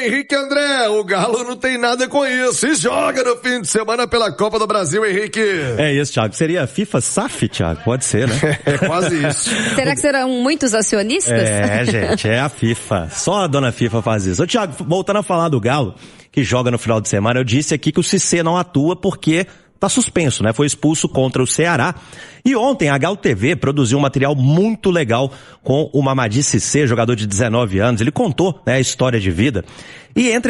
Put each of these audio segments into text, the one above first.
Henrique André, o Galo não tem nada com isso e joga no fim de semana pela Copa do Brasil, Henrique. É isso, Thiago. Seria a FIFA SAF, Thiago? Pode ser, né? É quase isso. Será que serão muitos acionistas? Gente, é a FIFA. Só a dona FIFA faz isso. Ô, Thiago, voltando a falar do Galo, que joga no final de semana, eu disse aqui que o Cissé não atua porque tá suspenso, né? Foi expulso contra o Ceará. E ontem a Galo TV produziu um material muito legal com o Mamadi Cissé, jogador de 19 anos. Ele contou, né, a história de vida. E dentro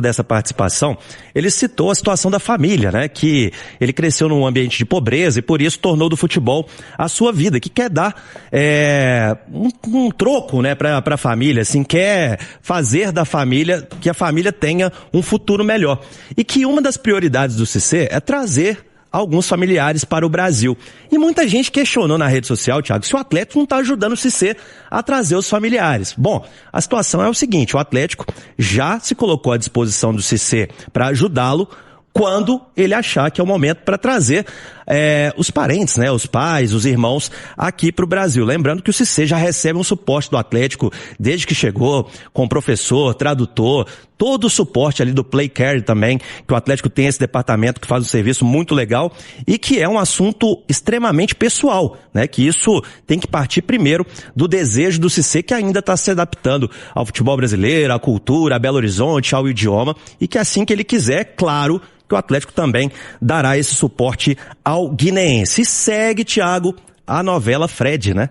dessa participação, ele citou a situação da família, né? Que ele cresceu num ambiente de pobreza e por isso tornou do futebol a sua vida, que quer dar um troco, né, pra família, assim, quer fazer da família, que a família tenha um futuro melhor. E que uma das prioridades do Cissé é trazer alguns familiares para o Brasil. E muita gente questionou na rede social, Thiago, se o Atlético não está ajudando o Cissé a trazer os familiares. Bom, a situação é o seguinte, o Atlético já se colocou à disposição do Cissé para ajudá-lo quando ele achar que é o momento para trazer os parentes, né, os pais, os irmãos aqui para o Brasil. Lembrando que o Cissé já recebe um suporte do Atlético desde que chegou, com professor, tradutor, todo o suporte ali do Play Care também, que o Atlético tem esse departamento que faz um serviço muito legal e que é um assunto extremamente pessoal, né, que isso tem que partir primeiro do desejo do Cissé, que ainda está se adaptando ao futebol brasileiro, à cultura, a Belo Horizonte, ao idioma, e que assim que ele quiser, claro, que o Atlético também dará esse suporte ao guineense. E segue, Thiago, a novela Fred, né?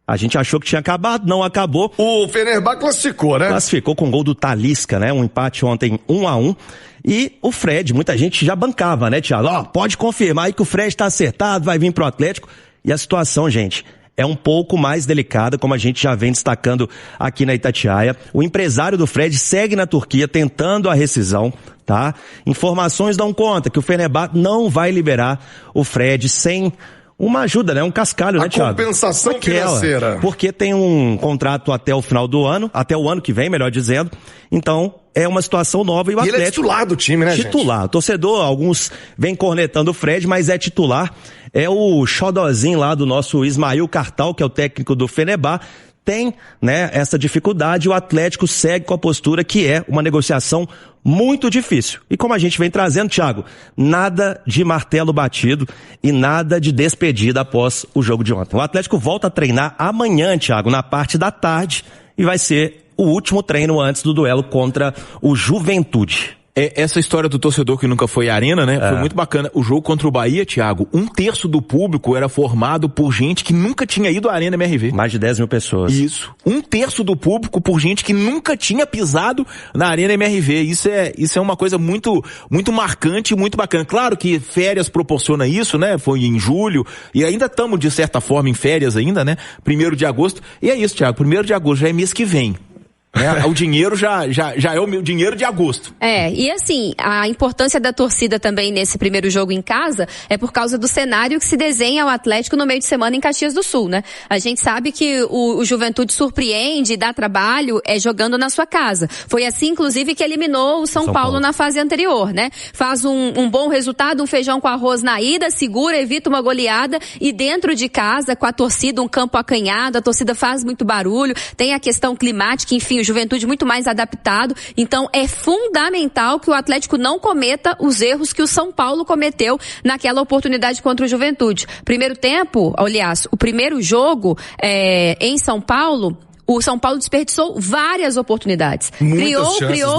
A gente achou que tinha acabado, não acabou. O Fenerbahçe classificou, né? Classificou com o gol do Talisca, né? Um empate ontem 1-1. E o Fred, muita gente já bancava, né, Thiago? Pode confirmar aí que o Fred tá acertado, vai vir pro Atlético. E a situação, gente, é um pouco mais delicada, como a gente já vem destacando aqui na Itatiaia. O empresário do Fred segue na Turquia tentando a rescisão, tá? Informações dão conta que o Fenerbahçe não vai liberar o Fred sem uma ajuda, né? Um cascalho, né, Thiago? Compensação financeira. Porque tem um contrato até o final do ano, até o ano que vem, melhor dizendo. Então, é uma situação nova e o Atlético... ele é titular do time, né, titular. Gente? Torcedor, alguns vêm cornetando o Fred, mas é titular. É o xodozinho lá do nosso Ismail Kartal, que é o técnico do Fenerbahçe. Tem, né, essa dificuldade, o Atlético segue com a postura que é uma negociação muito difícil. E como a gente vem trazendo, Thiago, nada de martelo batido e nada de despedida após o jogo de ontem. O Atlético volta a treinar amanhã, Thiago, na parte da tarde, e vai ser o último treino antes do duelo contra o Juventude. Essa história do torcedor que nunca foi à arena, né? Foi muito bacana. O jogo contra o Bahia, Thiago, 1/3 do público era formado por gente que nunca tinha ido à Arena MRV. Mais de 10 mil pessoas. Isso. 1/3 do público por gente que nunca tinha pisado na Arena MRV. Isso é uma coisa muito, muito marcante e muito bacana. Claro que férias proporciona isso, né? Foi em julho e ainda estamos, de certa forma, em férias ainda, né? 1º de agosto. E é isso, Thiago. 1º de agosto já é mês que vem. O dinheiro já é o meu dinheiro de agosto. E assim, a importância da torcida também nesse primeiro jogo em casa é por causa do cenário que se desenha ao Atlético no meio de semana em Caxias do Sul, né? A gente sabe que o Juventude surpreende e dá trabalho jogando na sua casa. Foi assim, inclusive, que eliminou o São Paulo na fase anterior, né? Faz um bom resultado, um feijão com arroz na ida, segura, evita uma goleada e dentro de casa, com a torcida, um campo acanhado, a torcida faz muito barulho, tem a questão climática, enfim, o Juventude muito mais adaptado, então é fundamental que o Atlético não cometa os erros que o São Paulo cometeu naquela oportunidade contra o Juventude. Primeiro tempo, aliás, o primeiro jogo em São Paulo, o São Paulo desperdiçou várias oportunidades.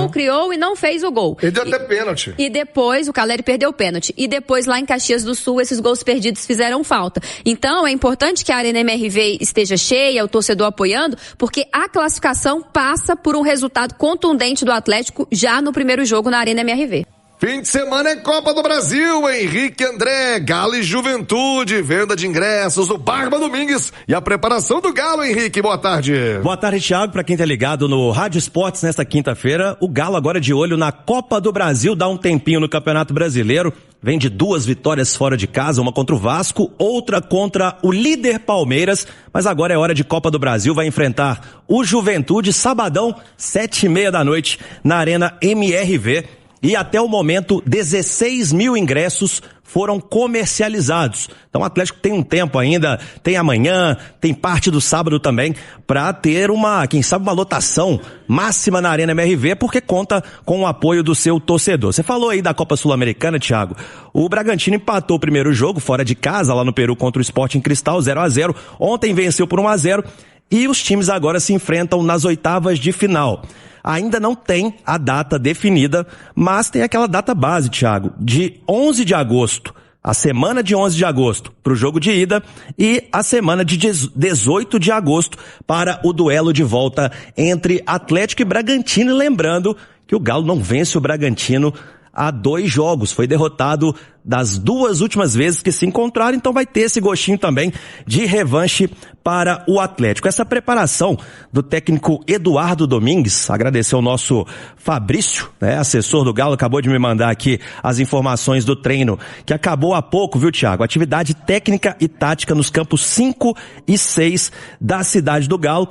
Criou e não fez o gol. Ele deu até pênalti. E depois, o Caleri perdeu o pênalti. E depois, lá em Caxias do Sul, esses gols perdidos fizeram falta. Então, é importante que a Arena MRV esteja cheia, o torcedor apoiando, porque a classificação passa por um resultado contundente do Atlético já no primeiro jogo na Arena MRV. Fim de semana é Copa do Brasil, Henrique André, Galo e Juventude, venda de ingressos, o Barba Domingues e a preparação do Galo, Henrique, boa tarde. Boa tarde, Thiago, pra quem tá ligado no Rádio Esportes nesta quinta-feira, o Galo agora de olho na Copa do Brasil, dá um tempinho no Campeonato Brasileiro, vem de 2 vitórias fora de casa, uma contra o Vasco, outra contra o líder Palmeiras, mas agora é hora de Copa do Brasil, vai enfrentar o Juventude, sabadão, 7:30 da noite, na Arena MRV. E até o momento, 16 mil ingressos foram comercializados. Então o Atlético tem um tempo ainda, tem amanhã, tem parte do sábado também, para ter quem sabe uma lotação máxima na Arena MRV, porque conta com o apoio do seu torcedor. Você falou aí da Copa Sul-Americana, Thiago. O Bragantino empatou o primeiro jogo fora de casa, lá no Peru, contra o Sporting Cristal, 0-0. Ontem venceu por 1-0 e os times agora se enfrentam nas oitavas de final. Ainda não tem a data definida, mas tem aquela data base, Thiago, de 11 de agosto, a semana de 11 de agosto para o jogo de ida e a semana de 18 de agosto para o duelo de volta entre Atlético e Bragantino. E lembrando que o Galo não vence o Bragantino há 2 jogos, foi derrotado das 2 últimas vezes que se encontraram, então vai ter esse gostinho também de revanche para o Atlético. Essa preparação do técnico Eduardo Domingues, agradecer ao nosso Fabrício, assessor do Galo, acabou de me mandar aqui as informações do treino, que acabou há pouco, viu, Thiago? Atividade técnica e tática nos campos 5 e 6 da cidade do Galo.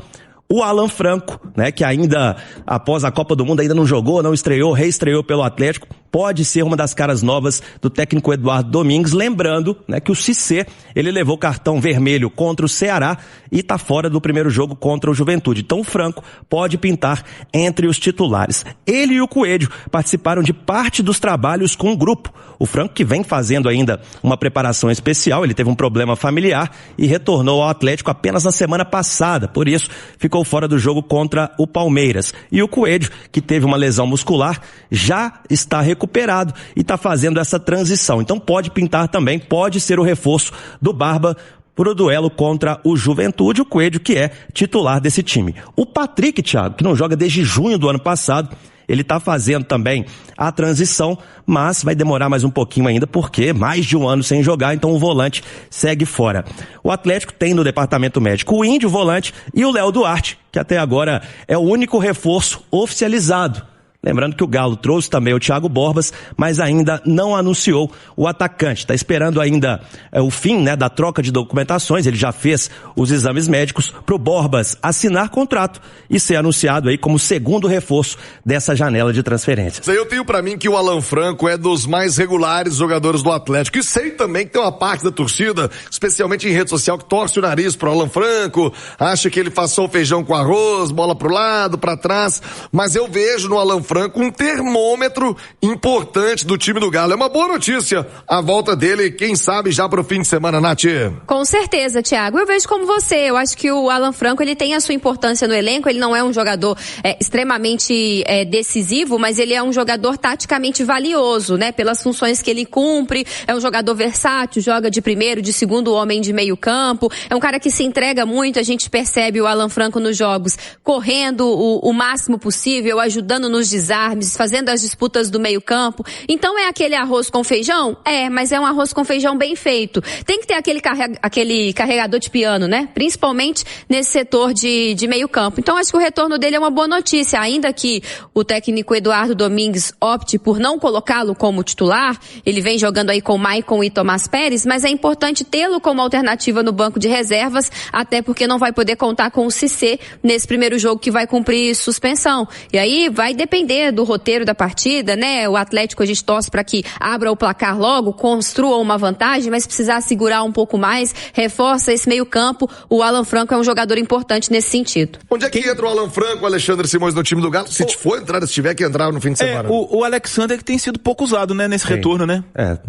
O Alan Franco, que ainda, após a Copa do Mundo, ainda não jogou, não estreou, reestreou pelo Atlético, pode ser uma das caras novas do técnico Eduardo Domingues, lembrando, que o Cissé, ele levou cartão vermelho contra o Ceará e tá fora do primeiro jogo contra o Juventude. Então o Franco pode pintar entre os titulares. Ele e o Coelho participaram de parte dos trabalhos com o grupo. O Franco, que vem fazendo ainda uma preparação especial, ele teve um problema familiar e retornou ao Atlético apenas na semana passada, por isso ficou fora do jogo contra o Palmeiras. E o Coelho, que teve uma lesão muscular, já está recuperado e está fazendo essa transição. Então pode pintar também, pode ser o reforço do Barba para o duelo contra o Juventude, o Coelho, que é titular desse time. O Patrick, Thiago, que não joga desde junho do ano passado, ele está fazendo também a transição, mas vai demorar mais um pouquinho ainda, porque mais de um ano sem jogar, então o volante segue fora. O Atlético tem no departamento médico o Índio, volante, e o Léo Duarte, que até agora é o único reforço oficializado. Lembrando que o Galo trouxe também o Thiago Borbas, mas ainda não anunciou o atacante. Está esperando ainda o fim, da troca de documentações. Ele já fez os exames médicos para o Borbas assinar contrato e ser anunciado aí como segundo reforço dessa janela de transferências. Eu tenho para mim que o Alan Franco é dos mais regulares jogadores do Atlético. E sei também que tem uma parte da torcida, especialmente em rede social, que torce o nariz pro Alan Franco, acha que ele passou o feijão com arroz, bola pro lado, para trás. Mas eu vejo no Alan Franco um termômetro importante do time do Galo. É uma boa notícia a volta dele, quem sabe já pro fim de semana, Nath. Com certeza, Thiago. Eu vejo como você. Eu acho que o Alan Franco, ele tem a sua importância no elenco. Ele não é um jogador extremamente decisivo, mas ele é um jogador taticamente valioso, pelas funções que ele cumpre. É um jogador versátil, joga de primeiro, de segundo homem de meio campo. É um cara que se entrega muito. A gente percebe o Alan Franco nos jogos correndo o máximo possível, ajudando nos desarmes, fazendo as disputas do meio campo. Então é aquele arroz com feijão? Mas é um arroz com feijão bem feito. Tem que ter aquele carregador de piano, principalmente nesse setor de meio campo. Então acho que o retorno dele é uma boa notícia, ainda que o técnico Eduardo Domingues opte por não colocá-lo como titular. Ele vem jogando aí com o Maicon e Tomás Pérez, mas é importante tê-lo como alternativa no banco de reservas, até porque não vai poder contar com o Cissé nesse primeiro jogo que vai cumprir suspensão. E aí vai depender do roteiro da partida, O Atlético, a gente torce para que abra o placar logo, construa uma vantagem, mas precisar segurar um pouco mais, reforça esse meio campo. O Alan Franco é um jogador importante nesse sentido. Onde é que entra o Alan Franco, o Alexandre Simões no time do Galo? Se for entrar, se tiver que entrar no fim de semana. O Alexandre que tem sido pouco usado, nesse retorno,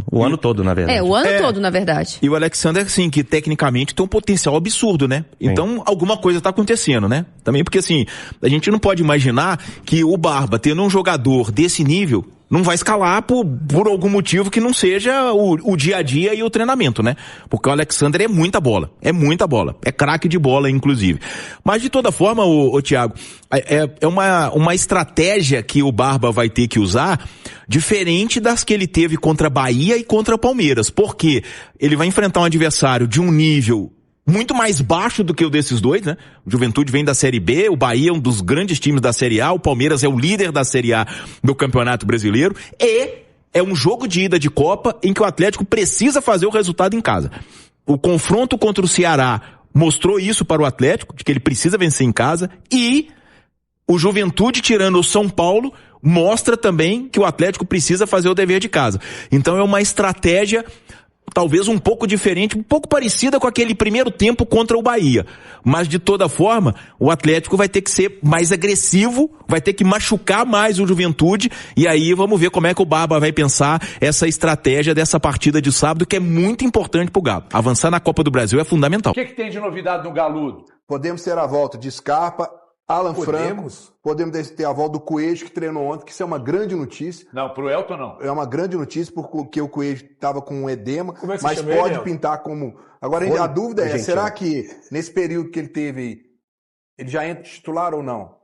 o ano todo, na verdade. O ano todo, na verdade. E o Alexandre, assim, que tecnicamente tem um potencial absurdo, Então, alguma coisa tá acontecendo, Também porque, assim, a gente não pode imaginar que o Barba, tendo um jogador desse nível, não vai escalar por algum motivo que não seja o dia a dia e o treinamento, Porque o Alexandre é muita bola, é craque de bola, inclusive. Mas de toda forma, o Thiago, é uma estratégia que o Barba vai ter que usar diferente das que ele teve contra Bahia e contra Palmeiras, porque ele vai enfrentar um adversário de um nível muito mais baixo do que o desses dois, O Juventude vem da Série B, o Bahia é um dos grandes times da Série A, o Palmeiras é o líder da Série A do Campeonato Brasileiro, e é um jogo de ida de Copa em que o Atlético precisa fazer o resultado em casa. O confronto contra o Ceará mostrou isso para o Atlético, de que ele precisa vencer em casa, e o Juventude tirando o São Paulo, mostra também que o Atlético precisa fazer o dever de casa. Então é uma estratégia talvez um pouco diferente, um pouco parecida com aquele primeiro tempo contra o Bahia. Mas de toda forma, o Atlético vai ter que ser mais agressivo, vai ter que machucar mais o Juventude, e aí vamos ver como é que o Barba vai pensar essa estratégia dessa partida de sábado, que é muito importante pro Galo. Avançar na Copa do Brasil é fundamental. O que tem de novidade no Galudo? Podemos ter a volta de Scarpa, Alan Franco, podemos ter a volta do Coelho, que treinou ontem, que isso é uma grande notícia. Não, pro Elton não. É uma grande notícia, porque o Coelho estava com um edema, mas chama pode ele, pintar como... Agora, a dúvida é, será que nesse período que ele teve, ele já entra titular ou não?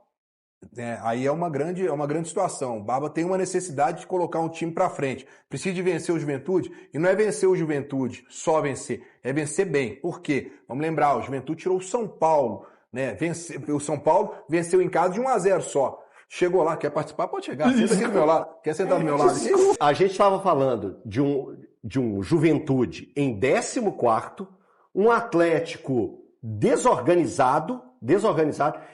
Aí é uma grande situação. O Barba tem uma necessidade de colocar um time pra frente. Precisa de vencer o Juventude, e não é vencer o Juventude, só vencer, é vencer bem. Por quê? Vamos lembrar, o Juventude tirou o São Paulo, o São Paulo venceu em casa de 1-0 só. Chegou lá, quer participar? Pode chegar. Senta aqui do meu lado. Quer sentar do meu lado? A gente estava falando de um Juventude em 14º, um Atlético desorganizado,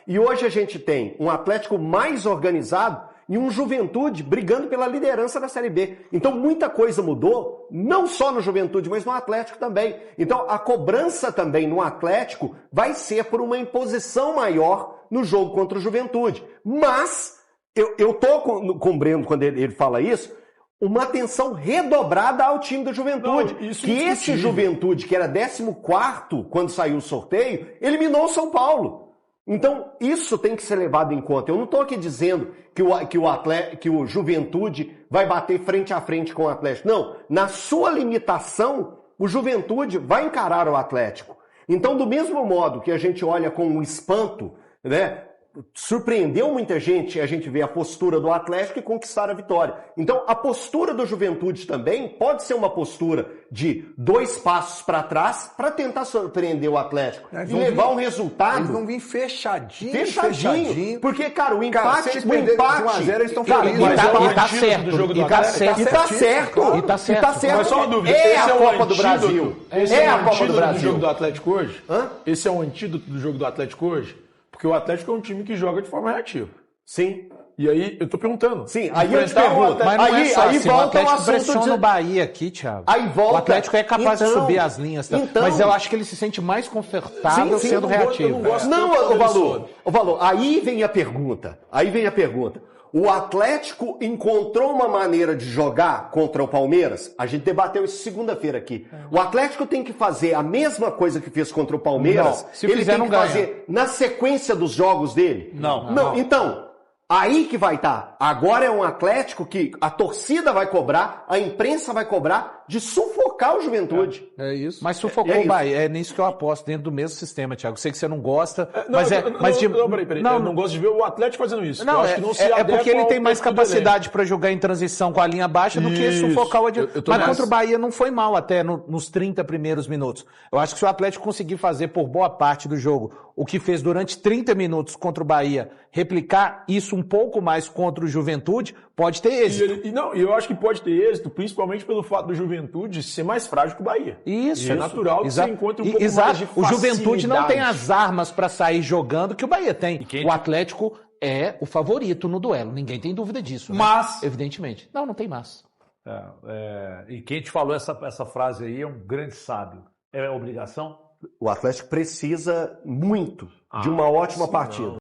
e hoje a gente tem um Atlético mais organizado e um Juventude brigando pela liderança da Série B. Então muita coisa mudou, não só no Juventude, mas no Atlético também. Então a cobrança também no Atlético vai ser por uma imposição maior no jogo contra o Juventude. Mas eu tô com o Breno quando ele fala isso, uma atenção redobrada ao time do Juventude. Não, que esse Juventude, que era 14º quando saiu o sorteio, eliminou o São Paulo. Então, isso tem que ser levado em conta. Eu não estou aqui dizendo que o Juventude vai bater frente a frente com o Atlético. Não, na sua limitação, o Juventude vai encarar o Atlético. Então, do mesmo modo que a gente olha com um espanto, surpreendeu muita gente a gente ver a postura do Atlético e conquistar a vitória. Então, a postura do Juventude também pode ser uma postura de 2 passos para trás para tentar surpreender o Atlético e levar um resultado. Eles vão vir fechadinho. Porque, cara, o empate... Se eles perderem de 1-0, eles estão felizes. E tá certo. E tá certo. Mas só uma dúvida. É a Copa do Brasil. É a Copa do do Brasil. jogo do Atlético hoje? Hã? Esse é um antídoto do jogo do Atlético hoje? Porque o Atlético é um time que joga de forma reativa. Sim. E aí, eu tô perguntando. Sim, aí eu te pergunto. Mas não é só assim, o Atlético pressiona o de... Bahia aqui, Thiago. Aí volta. O Atlético é capaz de subir as linhas. Mas eu acho que ele se sente mais confortável sendo reativo. O Valor, aí vem a pergunta. O Atlético encontrou uma maneira de jogar contra o Palmeiras? A gente debateu isso segunda-feira aqui. O Atlético tem que fazer a mesma coisa que fez contra o Palmeiras? Não, se ele tem que fazer na sequência dos jogos dele? Não. Então, aí que vai estar. Agora é um Atlético que a torcida vai cobrar, a imprensa vai cobrar de sufocar o Juventude. É isso. Mas sufocou o Bahia. É nisso que eu aposto, dentro do mesmo sistema, Thiago. Sei que você não gosta, peraí. Eu não gosto de ver o Atlético fazendo isso. Não, é porque ele tem mais capacidade para jogar em transição com a linha baixa do que sufocar o adversário. Mas contra o Bahia não foi mal até nos 30 primeiros minutos. Eu acho que se o Atlético conseguir fazer por boa parte do jogo o que fez durante 30 minutos contra o Bahia, replicar isso um pouco mais contra o Juventude, pode ter êxito. E eu acho que pode ter êxito, principalmente pelo fato do Juventude ser mais frágil que o Bahia. Isso. É natural que você encontre um pouco mais de facilidade. O Juventude não tem as armas para sair jogando que o Bahia tem. O Atlético é o favorito no duelo, ninguém tem dúvida disso. Mas... Né? Evidentemente. Não tem mas. E quem te falou essa frase aí é um grande sábio. É obrigação? O Atlético precisa muito de uma ótima partida.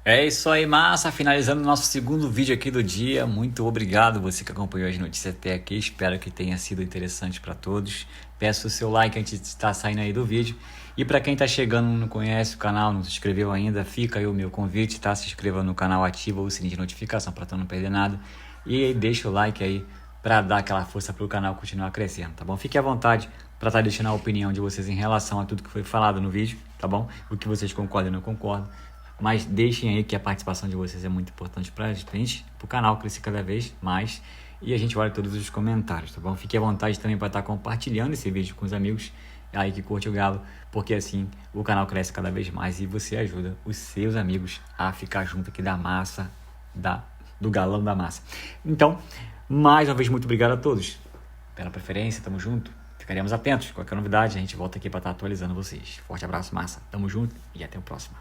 É isso aí, massa. Finalizando o nosso segundo vídeo aqui do dia. Muito obrigado você que acompanhou as notícias até aqui. Espero que tenha sido interessante para todos. Peço o seu like antes de estar saindo aí do vídeo. E para quem está chegando e não conhece o canal, não se inscreveu ainda, fica aí o meu convite, tá? Se inscreva no canal, ativa o sininho de notificação para tu não perder nada. E deixa o like aí para dar aquela força para o canal continuar crescendo, tá bom? Fique à vontade para estar deixando a opinião de vocês em relação a tudo que foi falado no vídeo, tá bom? O que vocês concordam e não concordam. Mas deixem aí que a participação de vocês é muito importante para a gente, para o canal crescer cada vez mais. E a gente olha todos os comentários, tá bom? Fique à vontade também para estar compartilhando esse vídeo com os amigos aí que curte o Galo, porque assim o canal cresce cada vez mais e você ajuda os seus amigos a ficar junto aqui da massa, do galão da massa. Então, mais uma vez, muito obrigado a todos pela preferência, tamo junto. Ficaremos atentos, qualquer novidade a gente volta aqui para estar atualizando vocês. Forte abraço, massa, tamo junto e até o próximo.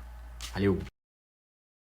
Valeu!